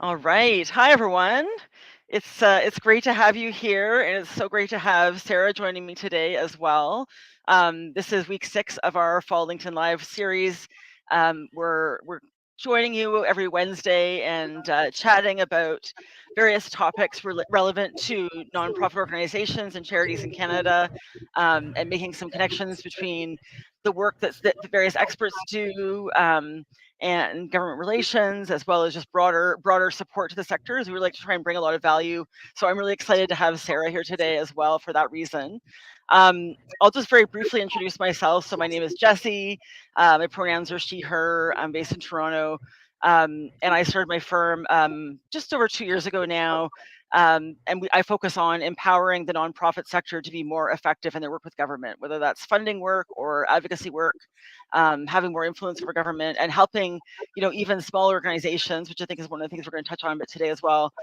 All right. Hi, everyone. It's great to have you here, and it's so great to have Sara joining me today as well. This is week 6 of our Fall LinkedIn Live series. We're joining you every Wednesday and chatting about various topics relevant to nonprofit organizations and charities in Canada, and making some connections between the work that the various experts do. And government relations, as well as just broader support to the sector, as we would like to try and bring a lot of value. So I'm really excited to have Sara here today as well for that reason. I'll just very briefly introduce myself. So my name is Jessie. My pronouns are she, her. I'm based in Toronto. And I started my firm just over 2 years ago now. I focus on empowering the nonprofit sector to be more effective in their work with government, whether that's funding work or advocacy work, having more influence over government, and helping, even smaller organizations, which I think is one of the things we're going to touch on a bit today as well,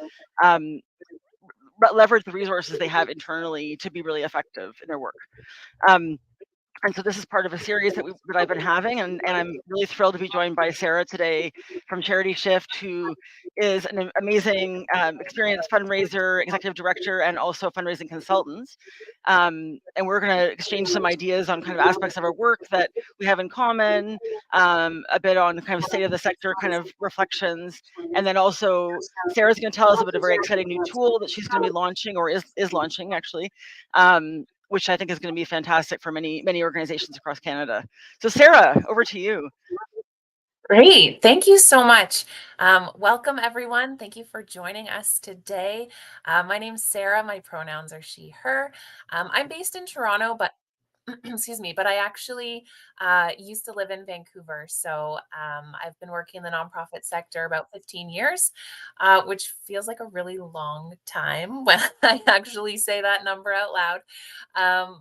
um, leverage the resources they have internally to be really effective in their work. Um, and so this is part of a series that I've been having, and I'm really thrilled to be joined by Sara today from Charity Shift, who is an amazing experienced fundraiser, executive director, and also fundraising consultant. And we're going to exchange some ideas on kind of aspects of our work that we have in common, a bit on kind of state of the sector kind of reflections, and then also Sara's going to tell us about a very exciting new tool that she's going to be launching, or is launching actually, which I think is going to be fantastic for many organizations across Canada. So Sara, over to you. Great. Thank you so much. Welcome, everyone. Thank you for joining us today. My name's Sara. My pronouns are she, her. I'm based in Toronto, but excuse me, but I actually used to live in Vancouver. So I've been working in the nonprofit sector about 15 years, which feels like a really long time when I actually say that number out loud.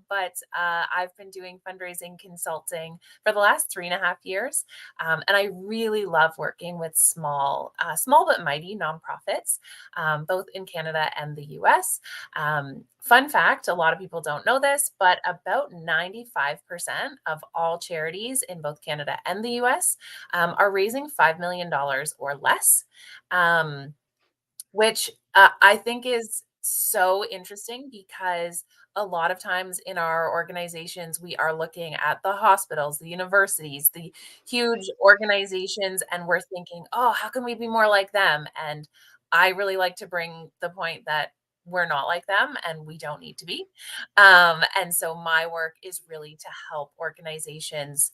But I've been doing fundraising consulting for the last 3.5 years. And I really love working with small but mighty nonprofits, both in Canada and the US. Fun fact, a lot of people don't know this, but about 95% of all charities in both Canada and the US are raising $5 million or less, which I think is so interesting because a lot of times in our organizations, we are looking at the hospitals, the universities, the huge organizations, and we're thinking, oh, how can we be more like them? And I really like to bring the point that we're not like them and we don't need to be. And so my work is really to help organizations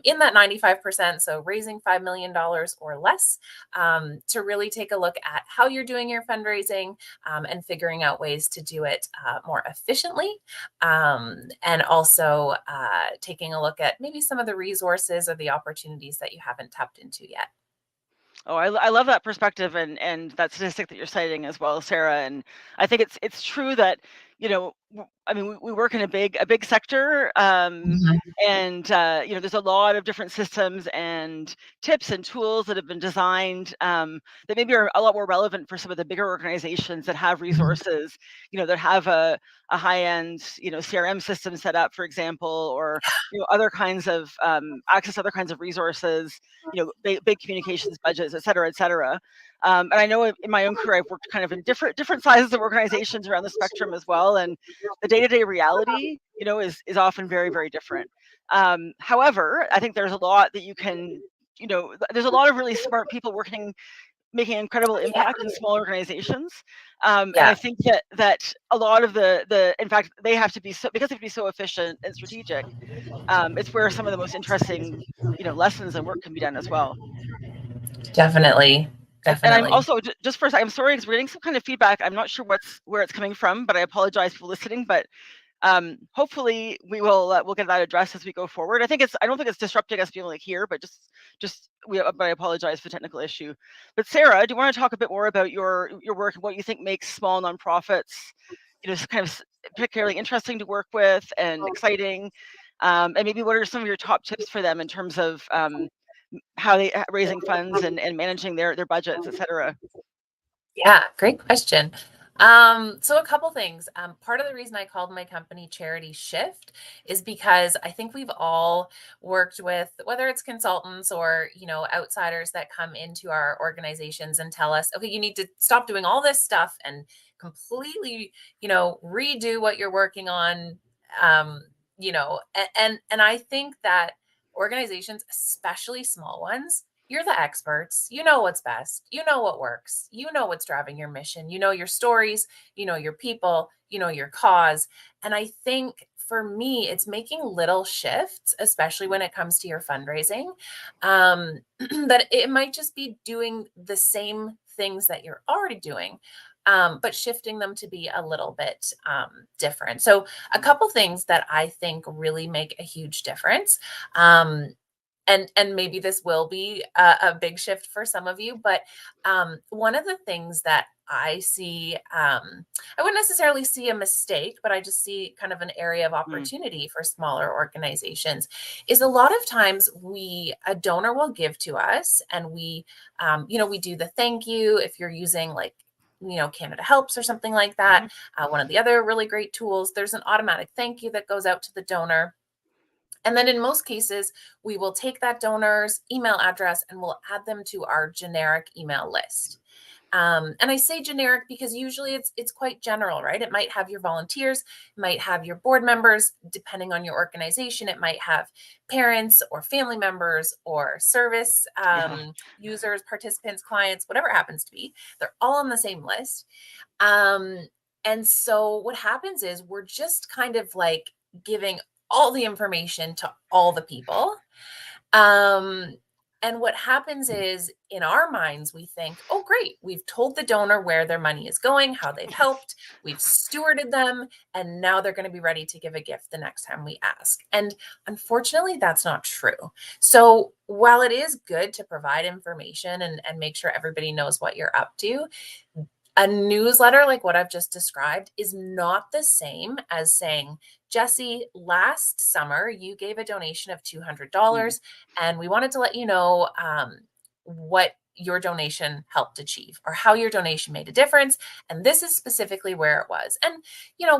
in that 95%, so raising $5 million or less, to really take a look at how you're doing your fundraising, and figuring out ways to do it more efficiently, and also taking a look at maybe some of the resources or the opportunities that you haven't tapped into yet. Oh, I love that perspective and that statistic that you're citing as well, Sara. And I think it's true that, I mean, we work in a big sector, Mhm. and there's a lot of different systems and tips and tools that have been designed, that maybe are a lot more relevant for some of the bigger organizations that have Mhm. resources, that have a high end, CRM system set up, for example, or other kinds of access to other kinds of resources, big communications budgets, et cetera, et cetera. And I know in my own career, I've worked kind of in different sizes of organizations around the spectrum as well. And the day-to-day reality, is often very different. However, I think there's a lot that you can, there's a lot of really smart people making incredible impact in small organizations. And Yeah, I think that a lot of in fact, they have to be because they have to be so efficient and strategic. It's where some of the most interesting, lessons and work can be done as well. definitely. And I'm Definitely. also just for a second, I'm sorry because we're getting some kind of feedback. I'm not sure where it's coming from, but I apologize for listening. But hopefully we'll get that addressed as we go forward. I don't think it's disrupting us being like here, but but I apologize for the technical issue. But Sara, do you want to talk a bit more about your work and what you think makes small nonprofits, kind of particularly interesting to work with and exciting, and maybe what are some of your top tips for them in terms of how they raising funds and managing their budgets, et cetera. Yeah, great question. So a couple things. Part of the reason I called my company Charity Shift is because I think we've all worked with, whether it's consultants or, outsiders that come into our organizations and tell us, okay, you need to stop doing all this stuff and completely, redo what you're working on. And I think that organizations, especially small ones, you're the experts. You know what's best. You know what works. You know what's driving your mission. You know your stories. You know your people. You know your cause. And I think for me, it's making little shifts, especially when it comes to your fundraising, that it might just be doing the same things that you're already doing. But shifting them to be a little bit different. So, a couple things that I think really make a huge difference. And maybe this will be a big shift for some of you, but one of the things that I see, I wouldn't necessarily see a mistake, but I just see kind of an area of Mm. opportunity for smaller organizations, is a lot of times a donor will give to us, and we do the thank you. If you're using, like, Canada Helps or something like that, Mhm. one of the other really great tools, there's an automatic thank you that goes out to the donor. And then in most cases, we will take that donor's email address and we'll add them to our generic email list. And I say generic because usually it's quite general, right? It might have your volunteers, it might have your board members, depending on your organization. It might have parents or family members or service Yeah. users, participants, clients, whatever it happens to be. They're all on the same list. Um, and so what happens is we're just kind of like giving all the information to all the people. Um, and what happens is, in our minds, we think, oh, great, we've told the donor where their money is going, how they've helped, we've stewarded them, and now they're going to be ready to give a gift the next time we ask. And unfortunately, that's not true. So while it is good to provide information and make sure everybody knows what you're up to, a newsletter like what I've just described is not the same as saying, Jesse, last summer you gave a donation of Mm. $200, and we wanted to let you know what your donation helped achieve or how your donation made a difference. And this is specifically where it was. And,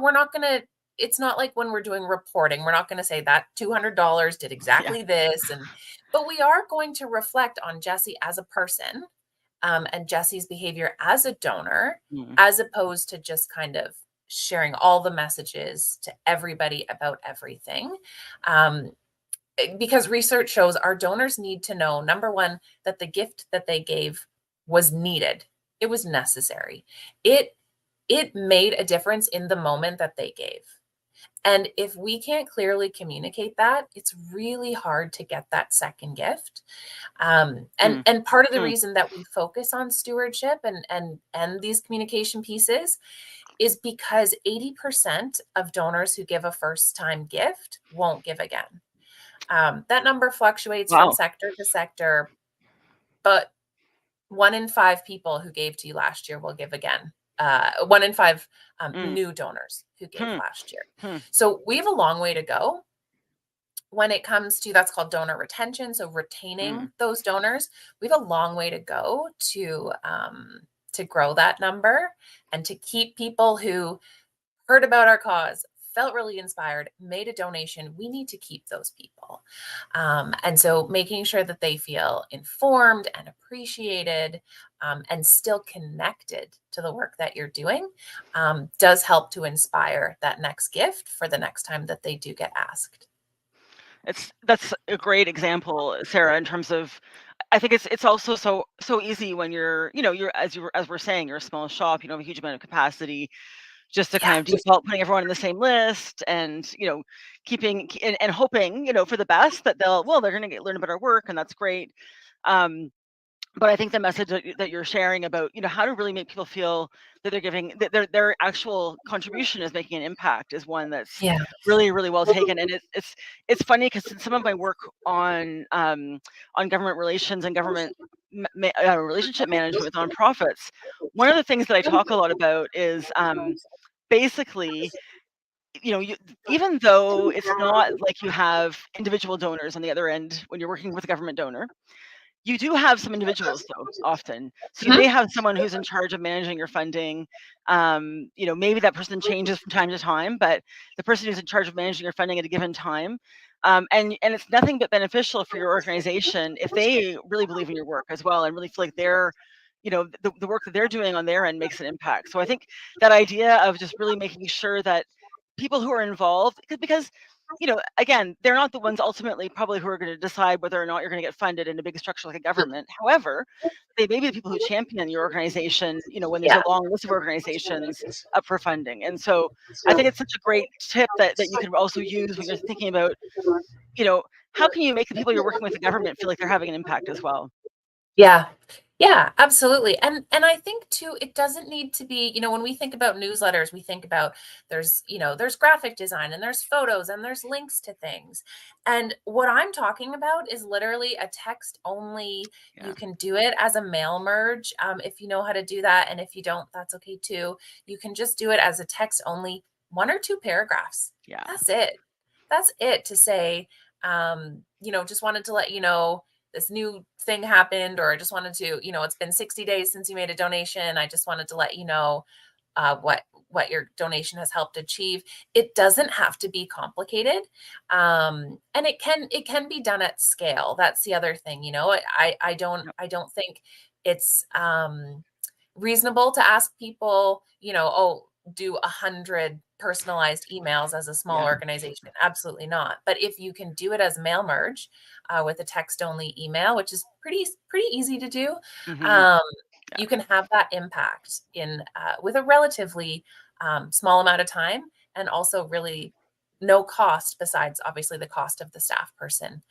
we're not going to, it's not like when we're doing reporting, we're not going to say that $200 did Yeah. exactly this. But we are going to reflect on Jesse as a person, and Jesse's behavior as a donor, Mm. as opposed to just kind of sharing all the messages to everybody about everything. Um, because research shows our donors need to know, number one, that the gift that they gave was needed. It was necessary. It it made a difference in the moment that they gave. And if we can't clearly communicate that, it's really hard to get that second gift. And Mm. and part of the Mm. reason that we focus on stewardship and these communication pieces is because 80% of donors who give a first time gift won't give again. That number fluctuates from Wow. sector to sector, but 1 in 5 people who gave to you last year will give again. 1 in 5 Mm. new donors who gave Hmm. last year. Hmm. So we have a long way to go when it comes to, that's called donor retention. So Mm. retaining those donors, we have a long way to go to grow that number and to keep people who heard about our cause, felt really inspired, made a donation. We need to keep those people. And so making sure that they feel informed and appreciated, and still connected to the work that you're doing, does help to inspire that next gift for the next time that they do get asked. That's a great example, Sarah, in terms of I think it's also so easy when you're as we're saying, you're a small shop, you don't have a huge amount of capacity, just to kind Yeah. of default putting everyone in the same list and keeping and hoping for the best that they're going to learn about our work, and that's great. Um, but I think the message that you're sharing about how to really make people feel that they're giving that their actual contribution is making an impact is one that's Yeah. really really well taken. And it's funny because in some of my work on government relations and government relationship management with nonprofits, one of the things that I talk a lot about is basically you, even though it's not like you have individual donors on the other end when you're working with a government donor, You do have some individuals though, often. So you Mhm. may have someone who's in charge of managing your funding. Maybe that person changes from time to time, but the person who's in charge of managing your funding at a given time, and it's nothing but beneficial for your organization if they really believe in your work as well and really feel like the work that they're doing on their end makes an impact. So I think that idea of just really making sure that people who are involved, because again, they're not the ones ultimately probably who are going to decide whether or not you're going to get funded in a big structure like a government. However, they may be the people who champion your organization, when there's Yeah. a long list of organizations up for funding. And so I think it's such a great tip that you could also use when you're thinking about, you know, how can you make the people you're working with the government feel like they're having an impact as well? Yeah. Yeah, absolutely. And I think too, it doesn't need to be, when we think about newsletters, we think about there's graphic design and there's photos and there's links to things. And what I'm talking about is literally a text only. You Yeah. can do it as a mail merge, if you know how to do that. And if you don't, that's okay too. You can just do it as a text only, 1 or 2 paragraphs. Yeah. That's it. That's it to say, just wanted to let you know this new thing happened, or I just wanted to, it's been 60 days since you made a donation. I just wanted to let you know what your donation has helped achieve. It doesn't have to be complicated, and it can be done at scale. That's the other thing. Yep. I don't think it's reasonable to ask people, oh, do 100 personalized emails as a small Yeah. organization. Absolutely not. But if you can do it as mail merge with a text only email, which is pretty easy to do, Hmm. um, Yeah. you can have that impact in with a relatively small amount of time, and also really no cost besides obviously the cost of the staff person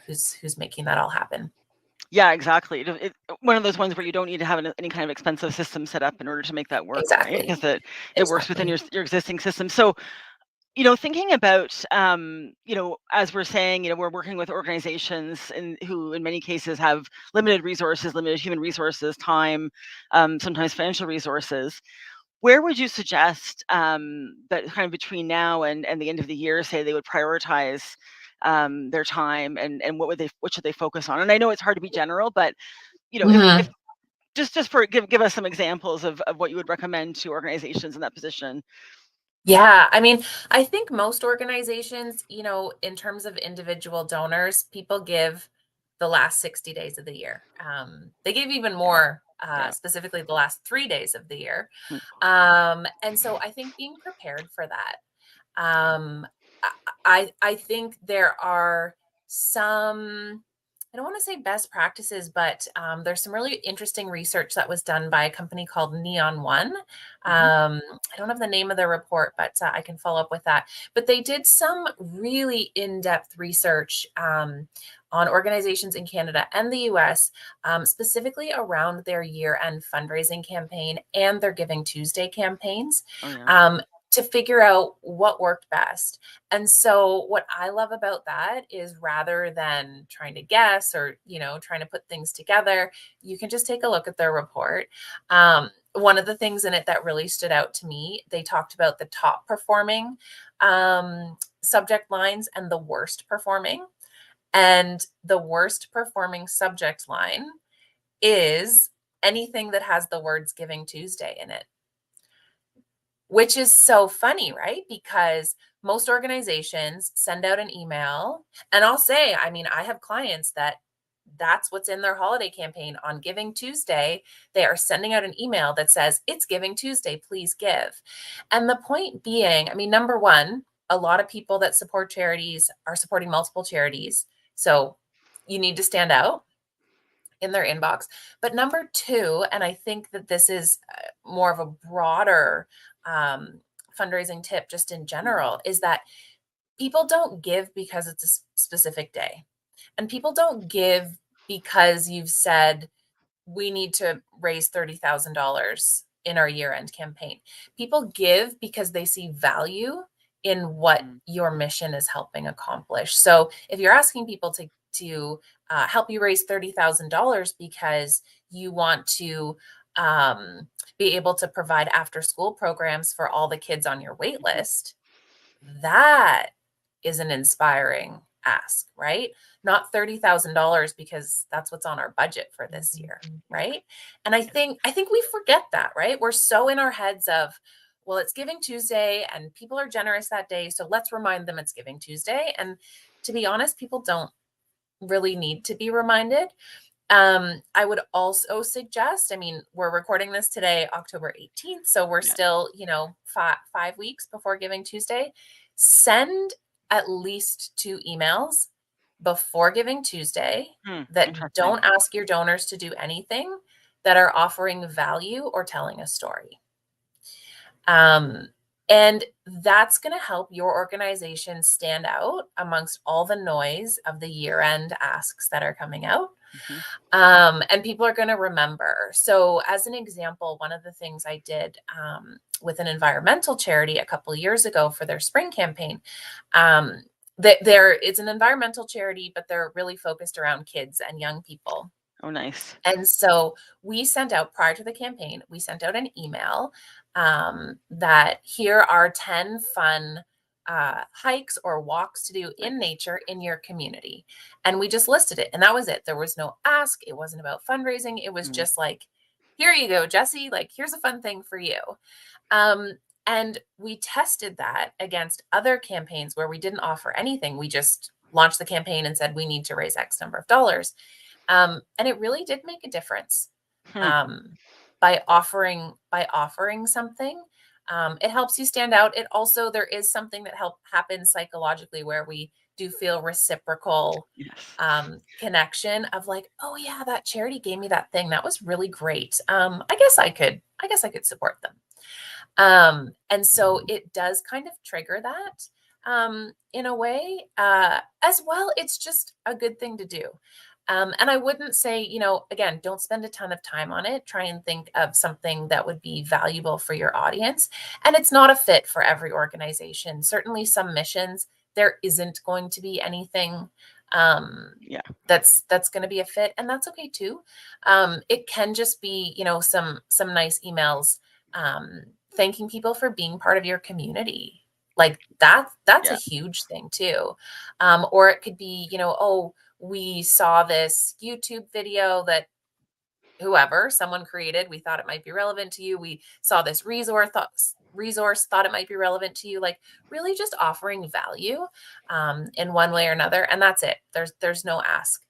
who's making that all happen. Yeah, exactly. One of those ones where you don't need to have any kind of expensive system set up in order to make that work, right? Exactly. Because it works within Exactly. your existing system. So, thinking about, as we're saying, we're working with organizations who, in many cases, have limited resources, limited human resources, time, sometimes financial resources. Where would you suggest that kind of between now and the end of the year, say they would prioritize their time, and what should they focus on? And I know it's hard to be general, but if Mhm. just for give us some examples of what you would recommend to organizations in that position. Yeah, I mean, I think most organizations, in terms of individual donors, people give the last 60 days of the year. They give even Yeah, more, yeah. specifically the last 3 days of the year. Mm, And so I think being prepared for that. yeah. Um, I think there are some, I don't want to say best practices, but there's some really interesting research that was done by a company called Neon One. Hmm. I don't have the name of the report, but I can follow up with that. But they did some really in-depth research on organizations in Canada and the US, specifically around their year-end fundraising campaign and their Giving Tuesday campaigns. Oh yeah. Um, to figure out what worked best. And so what I love about that is rather than trying to guess or, trying to put things together, you can just take a look at their report. One of the things in it that really stood out to me, they talked about the top performing subject lines and the worst performing. And the worst performing subject line is anything that has the words Giving Tuesday in it. Which is so funny, right? Because most organizations send out an email, and I'll say, I mean, I have clients that's what's in their holiday campaign on Giving Tuesday. They are sending out an email that says, "It's Giving Tuesday, please give." And the point being, I mean, number one, a lot of people that support charities are supporting multiple charities. So you need to stand out in their inbox. But number two, and I think that this is more of a broader um, fundraising tip just in Mm, general, is that people don't give because it's a specific day. And people don't give because you've said, we need to raise $30,000 in our year end campaign. People give because they see value in what mm, your mission is helping accomplish. So if you're asking people to help you raise $30,000 because you want to be able to provide after school programs for all the kids on your wait mhm. list, that is an inspiring ask, right? Not $30,000 because that's what's on our budget for this year, right? And I think we forget that, right? We're so in our heads of, well, it's Giving Tuesday and people are generous that day, so let's remind them it's Giving Tuesday. And to be honest, people don't really need to be reminded. I would also suggest, I mean, we're recording this today, October 18th, so we're Yeah. still, 5 weeks before Giving Tuesday. Send at least 2 emails before Giving Tuesday that Interesting. don't ask your donors to do anything, that are offering value or telling a story. And that's going to help your organization stand out amongst all the noise of the year-end asks that are coming out. Mhm. And people are going to remember. So, as an example, one of the things I did with an environmental charity a couple of years ago for their spring campaign, it's an environmental charity, but they're really focused around kids and young people. Oh, nice. And so we sent out, prior to the campaign, we sent out an email that here are 10 fun hikes or walks to do in nature in your community. And we just listed it. And that was it. There was no ask. It wasn't about fundraising. It was just like, here you go, Jesse. Like, here's a fun thing for you. And we tested that against other campaigns where we didn't offer anything. We just launched the campaign and said, we need to raise X number of dollars. And it really did make a difference by offering something. It helps you stand out. It also, there is something that happens psychologically where we do feel reciprocal Yes. connection of like, oh yeah, that charity gave me that thing. That was really great. I guess I could support them. And so it does kind of trigger that in a way as well. It's just a good thing to do. And I wouldn't say, again, don't spend a ton of time on it. Try and think of something that would be valuable for your audience. And it's not a fit for every organization. Certainly some missions, there isn't going to be anything that's going to be a fit. And that's okay too. It can just be, some nice emails thanking people for being part of your community. Like that's a huge thing too. Or it could be, oh, we saw this YouTube video that someone created. We thought it might be relevant to you. We saw this resource, thought it might be relevant to you. Like really just offering value in one way or another. And that's it. There's no ask.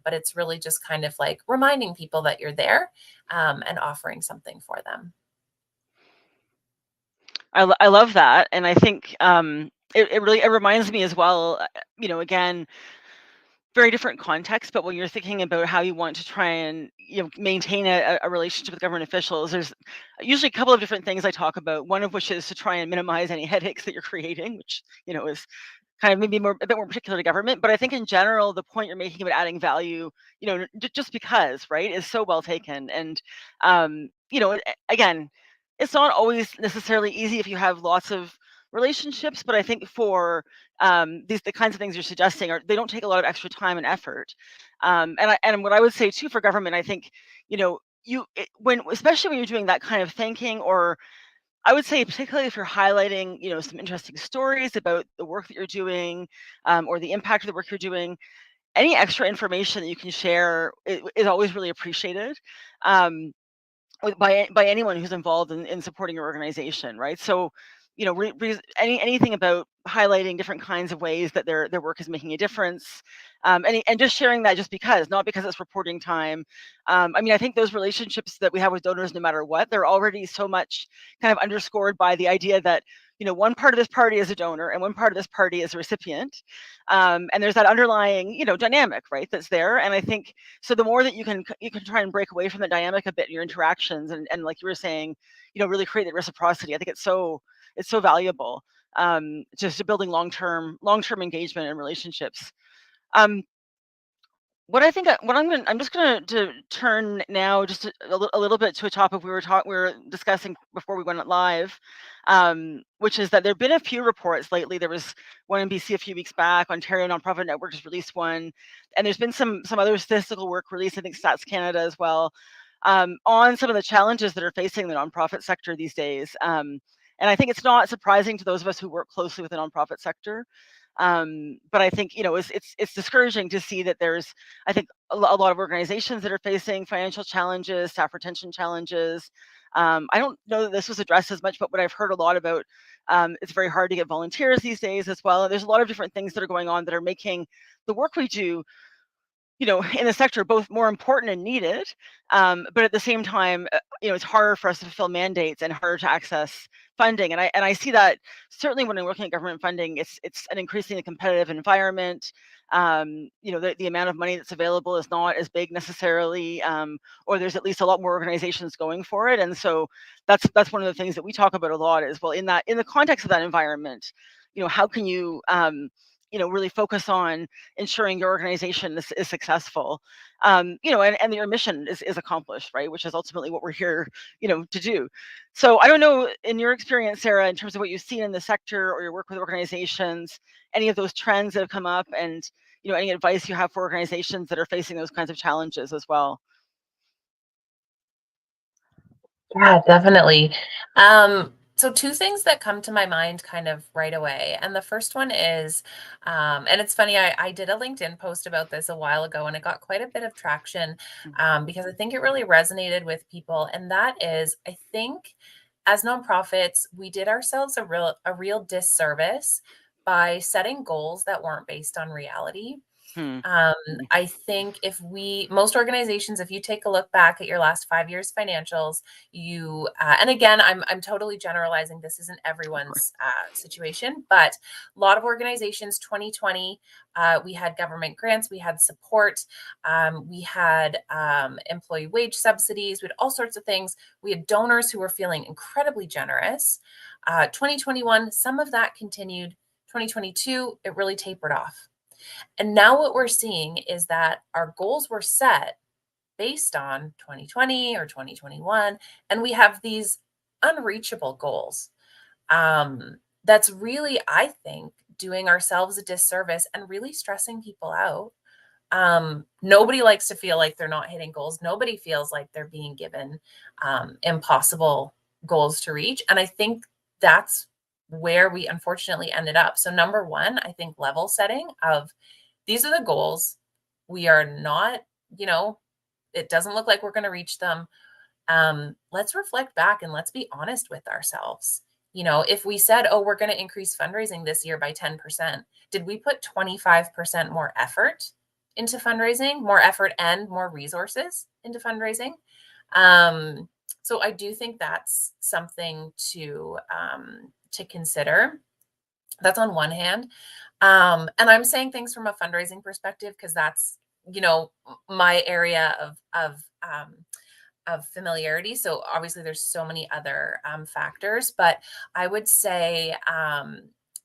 But it's really just kind of like reminding people that you're there and offering something for them. I love that. And I think it really reminds me as well, again, very different context, but when you're thinking about how you want to try and maintain a relationship with government officials, there's usually a couple of different things I talk about. One of which is to try and minimize any headaches that you're creating, which is kind of maybe a bit more particular to government. But I think in general, the point you're making about adding value, just because, right, is so well taken. And again, it's not always necessarily easy if you have lots of relationships, but I think for the kinds of things you're suggesting they don't take a lot of extra time and effort. And what I would say too for government, I think, especially when you're doing that kind of thinking, or I would say particularly if you're highlighting, some interesting stories about the work that you're doing, or the impact of the work you're doing, any extra information that you can share is always really appreciated. By anyone who's involved in supporting your organization, right? So, anything about highlighting different kinds of ways that their work is making a difference, and just sharing that just because, not because it's reporting time. I think those relationships that we have with donors, no matter what, they're already so much kind of underscored by the idea that one part of this party is a donor and one part of this party is a recipient, and there's that underlying dynamic, right, that's there. And I think so the more that you can try and break away from the dynamic a bit in your interactions, and like you were saying, really create that reciprocity. I think it's so valuable, just to building long-term engagement and relationships. What I think, I'm just gonna to turn now just a little bit to a topic we were discussing before we went live, which is that there've been a few reports lately. There was one in BC a few weeks back. Ontario Nonprofit Network just released one, and there's been some other statistical work released. I think Stats Canada as well, on some of the challenges that are facing the nonprofit sector these days. And I think it's not surprising to those of us who work closely with the nonprofit sector. But I think, it's discouraging to see that there's, I think, a lot of organizations that are facing financial challenges, staff retention challenges. I don't know that this was addressed as much, but what I've heard a lot about, it's very hard to get volunteers these days as well. There's a lot of different things that are going on that are making the work we do, in the sector, both more important and needed, but at the same time, it's harder for us to fulfill mandates and harder to access funding. And I see that certainly when I'm looking at government funding, it's an increasingly competitive environment. The amount of money that's available is not as big necessarily, or there's at least a lot more organizations going for it. And so that's one of the things that we talk about a lot is, well, in the context of that environment, how can you really focus on ensuring your organization is successful, and your mission is accomplished, right? Which is ultimately what we're here, to do. So I don't know, in your experience, Sarah, in terms of what you've seen in the sector or your work with organizations, any of those trends that have come up, and any advice you have for organizations that are facing those kinds of challenges as well. Yeah, definitely. So two things that come to my mind kind of right away. And the first one is, and it's funny, I did a LinkedIn post about this a while ago and it got quite a bit of traction because I think it really resonated with people. And that is, I think as nonprofits, we did ourselves a real disservice by setting goals that weren't based on reality. Hmm. Um, I think most organizations, if you take a look back at your last 5 years financials, and again, I'm totally generalizing. This isn't Of course. everyone's situation, but a lot of organizations, 2020, we had government grants, we had support, we had employee wage subsidies, we had all sorts of things. We had donors who were feeling incredibly generous. 2021, some of that continued. 2022, it really tapered off. And now what we're seeing is that our goals were set based on 2020 or 2021, and we have these unreachable goals. That's really, I think, doing ourselves a disservice and really stressing people out. Nobody likes to feel like they're not hitting goals. Nobody feels like they're being given impossible goals to reach. And I think that's where we unfortunately ended up. So, number one, I think level setting of these are the goals. We are not, it doesn't look like we're going to reach them. Let's reflect back and let's be honest with ourselves. If we said, oh, we're going to increase fundraising this year by 10%, did we put 25% more effort into fundraising, more effort and more resources into fundraising? So I do think that's something to consider. That's on one hand. And I'm saying things from a fundraising perspective because that's, my area of familiarity. So obviously there's so many other factors, but I would say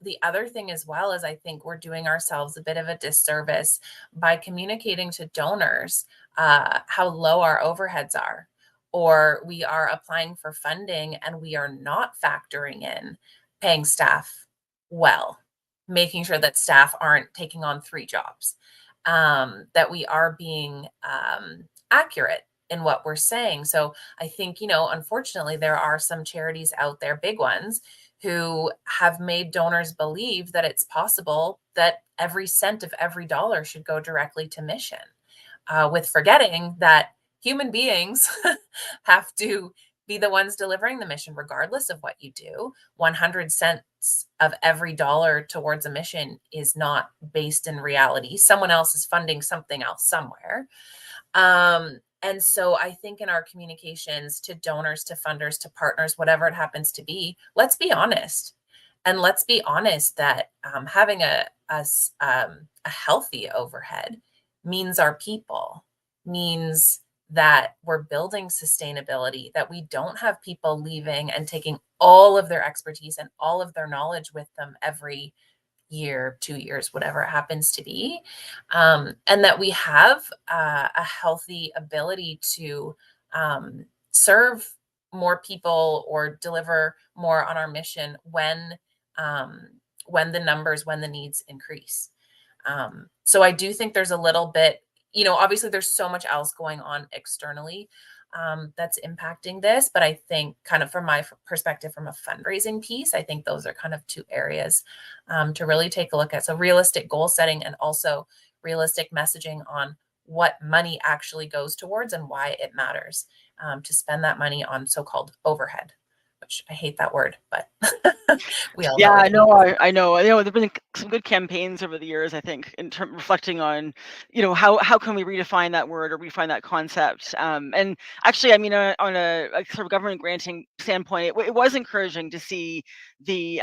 the other thing as well is I think we're doing ourselves a bit of a disservice by communicating to donors how low our overheads are, or we are applying for funding and we are not factoring in paying staff well, making sure that staff aren't taking on 3 jobs, that we are being accurate in what we're saying. So I think, unfortunately, there are some charities out there, big ones, who have made donors believe that it's possible that every cent of every dollar should go directly to mission, with forgetting that human beings have to be the ones delivering the mission, regardless of what you do. 100 cents of every dollar towards a mission is not based in reality. Someone else is funding something else somewhere. And so I think in our communications to donors, to funders, to partners, whatever it happens to be, let's be honest. And let's be honest that having a healthy overhead means our people, means that we're building sustainability, that we don't have people leaving and taking all of their expertise and all of their knowledge with them every year, 2 years, whatever it happens to be. And that we have a healthy ability to serve more people or deliver more on our mission when the numbers, when the needs increase. So I do think there's a little bit, obviously there's so much else going on externally that's impacting this. But I think, kind of from my perspective, from a fundraising piece, I think those are kind of two areas to really take a look at. So realistic goal setting, and also realistic messaging on what money actually goes towards and why it matters to spend that money on so-called overhead, which I hate that word, but we all know Yeah, what I it means. know. I know. There've been some good campaigns over the years, I think, in terms reflecting on, how can we redefine that word or redefine that concept. And actually, I mean, on a sort of government granting standpoint, it was encouraging to see the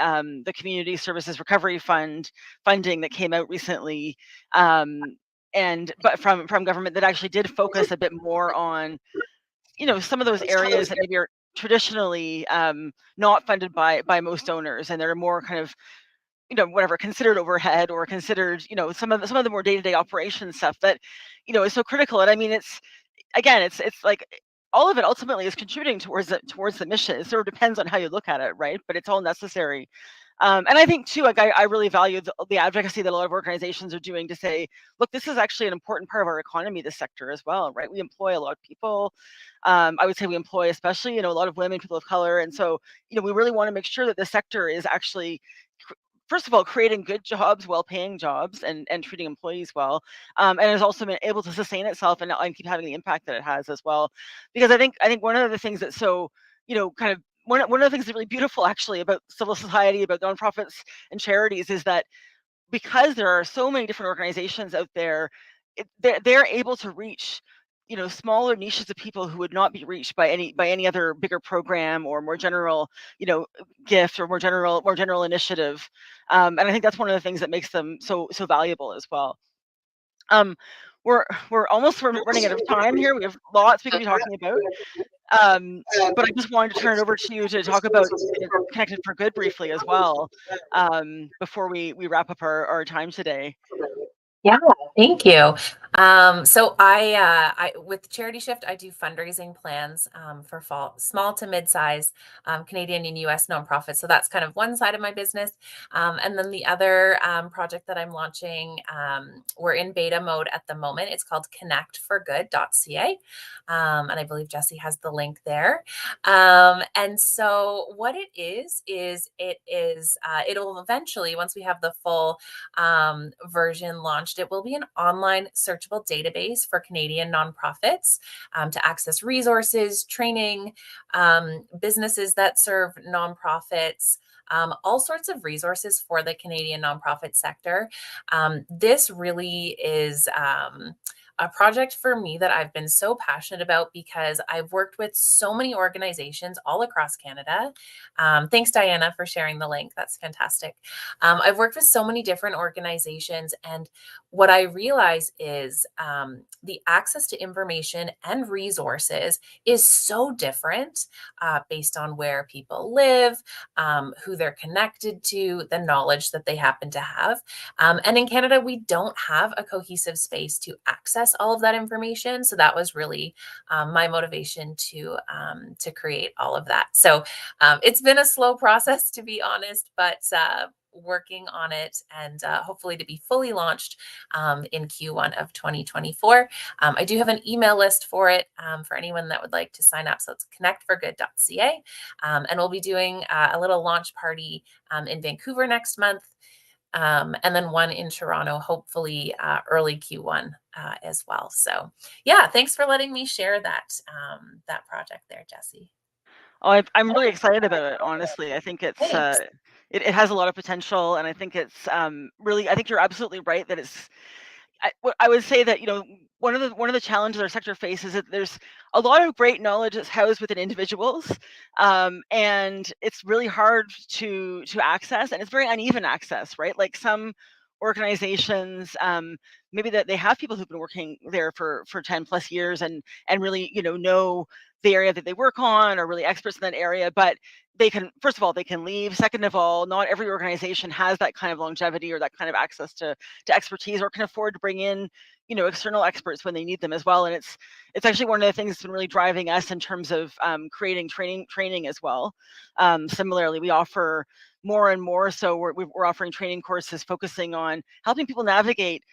Community Services Recovery Fund funding that came out recently, but from government that actually did focus a bit more on, some of those areas that maybe are traditionally not funded by most donors, and they're more kind of, whatever, considered overhead or considered, some of the more day-to-day operation stuff that, is so critical. And I mean, it's like all of it ultimately is contributing towards the mission. It sort of depends on how you look at it, right? But it's all necessary. And I think too, like I really value the advocacy that a lot of organizations are doing to say, look, this is actually an important part of our economy, this sector as well, right? We employ a lot of people. I would say we employ especially, a lot of women, people of color, and so, we really want to make sure that the sector is actually, first of all, creating good jobs, well-paying jobs, and treating employees well, and has also been able to sustain itself and keep having the impact that it has as well. Because I think one of the things that's so, kind of one of the things that's really beautiful actually about civil society, about nonprofits and charities, is that because there are so many different organizations out there, they're able to reach, smaller niches of people who would not be reached by any other bigger program or more general, gift or more general initiative. And I think that's one of the things that makes them so valuable as well. Um, we're almost running out of time here. We have lots we could be talking about. Um, but I just wanted to turn it over to you to talk about Connected for Good briefly as well, before we wrap up our time today. Yeah, thank you. So I with Charity Shift, I do fundraising plans for small to mid-size Canadian and U.S. nonprofits. So that's kind of one side of my business, and then the other project that I'm launching, we're in beta mode at the moment. It's called connectforgood.ca, and I believe Jesse has the link there. And so what it is it'll eventually, once we have the full version launched, it will be an online searchable database for Canadian nonprofits to access resources, training, businesses that serve nonprofits. All sorts of resources for the Canadian nonprofit sector. This really is a project for me that I've been so passionate about because I've worked with so many organizations all across Canada. Thanks, Diana, for sharing the link. That's fantastic. I've worked with so many different organizations, and what I realize is the access to information and resources is so different based on where people live, who they're connected to, the knowledge that they happen to have. And in Canada, we don't have a cohesive space to access all of that information. So that was really my motivation to create all of that. So it's been a slow process, to be honest, but working on it, and hopefully to be fully launched in Q1 of 2024. I do have an email list for it for anyone that would like to sign up. So it's connectforgood.ca. And we'll be doing a little launch party in Vancouver next month. And then one in Toronto, hopefully early Q1 as well. So yeah, thanks for letting me share that project there, Jesse. Oh, I'm really excited about it, honestly. I think Thanks. it has a lot of potential, and I think it's really. I think you're absolutely right that I would say that, one of the challenges our sector faces is that there's a lot of great knowledge that's housed within individuals, and it's really hard to access, and it's very uneven access, right? Like some organizations, maybe that they have people who've been working there for 10 plus years and really, know the area that they work on, or really experts in that area, but they can, first of all, they can leave. Second of all, not every organization has that kind of longevity or that kind of access to expertise, or can afford to bring in, external experts when they need them as well. And it's actually one of the things that's been really driving us in terms of creating training as well. Similarly, we offer more and more, so we're offering training courses focusing on helping people navigate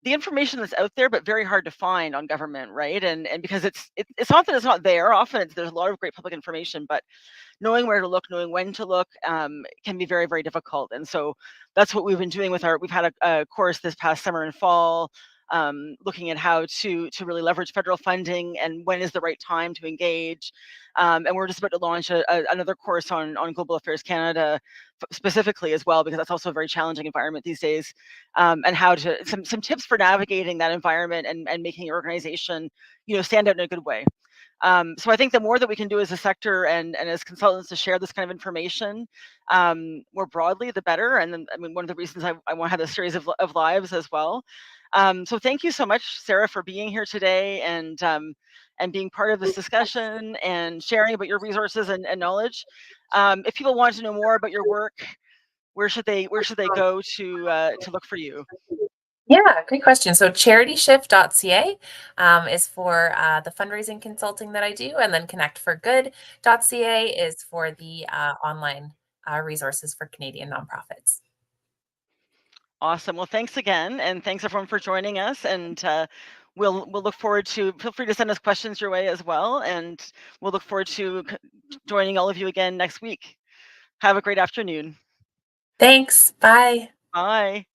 the information that's out there, but very hard to find on government, right? And because it's not that it's not there. Often there's a lot of great public information, but knowing where to look, knowing when to look, can be very, very difficult. And so that's what we've been doing with we've had a course this past summer and fall, looking at how to really leverage federal funding and when is the right time to engage. And we're just about to launch another course on Global Affairs Canada specifically as well, because that's also a very challenging environment these days, and how to some tips for navigating that environment and making your organization, stand out in a good way. So I think the more that we can do as a sector and as consultants to share this kind of information more broadly, the better. And then, I mean, one of the reasons I want to have this series of lives as well. So thank you so much, Sara, for being here today and being part of this discussion and sharing about your resources and knowledge. If people want to know more about your work, where should they go to look for you? Yeah, great question. So CharityShift.ca is for the fundraising consulting that I do, and then ConnectForGood.ca is for the online resources for Canadian nonprofits. Awesome. Well, thanks again, and thanks everyone for joining us. And we'll look forward to. Feel free to send us questions your way as well, and we'll look forward to joining all of you again next week. Have a great afternoon. Thanks. Bye. Bye.